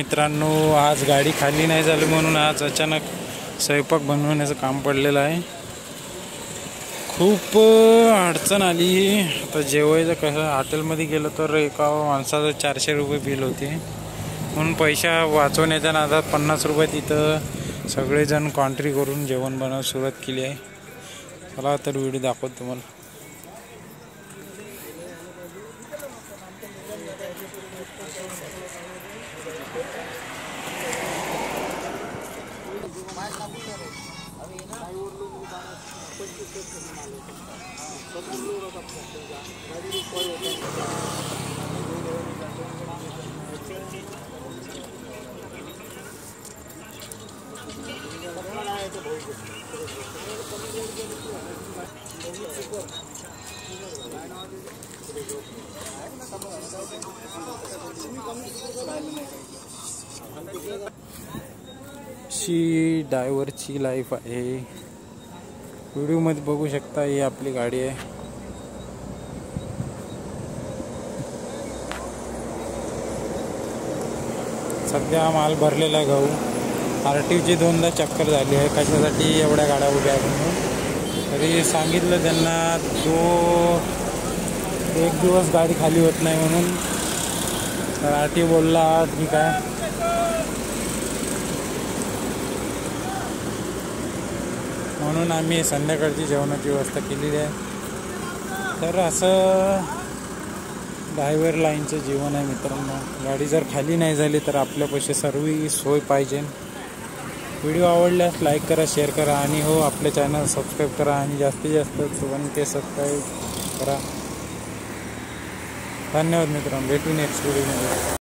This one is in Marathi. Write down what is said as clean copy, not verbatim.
मित्रांनो, आज गाडी खाली नाही झाली म्हणून आज अचानक स्वयंपाक बनवण्याचं काम पडलेलं आहे। खूप अडचण आली। आता जेवायचं कसं, हॉटेलमध्ये गेलो तर एका माणसाचं 400 रुपये बिल होते, म्हणून पैसा वाचवण्याच्या नादात 50 रुपये तिथं सगळेजण कॉन्ट्री करून जेवण बनवायला सुरुवात केली आहे। चला तर व्हिडिओ दाखवतो तुम्हाला। शी ड्रायव्हरची लाईफ आहे। व्हिडिओ मध्ये बघू शकता, ही आपली गाडी आहे। सध्या माल भरलेला आहे गहू। आरटीओची 2दा चक्कर झाली आहे, कशासाठी एवढ्या गाड्या उभ्या आहेत म्हणून। तरी सांगितलं त्यांना, एक दिवस गाडी खाली होत नाही म्हणून। तर आरटीओ बोलला ठीक आहे। म्हणून आम्ही संध्याकाळची जेवणाची व्यवस्था केलेली आहे। तर असं ड्रायव्हर लाईनचं जीवन आहे मित्रांनो। गाडी जर खाली नाही झाली तर आपल्यापाशी सर्व सोय पाहिजे। व्हिडिओ आवडल्यास लाईक करा, शेअर करा आणि हो, आपल्या चॅनल सबस्क्राईब करा आणि जास्तीत जास्त 1K सबस्क्राईब करा। धन्यवाद मित्रांनो, भेटू नेक्स्ट व्हिडिओमध्ये।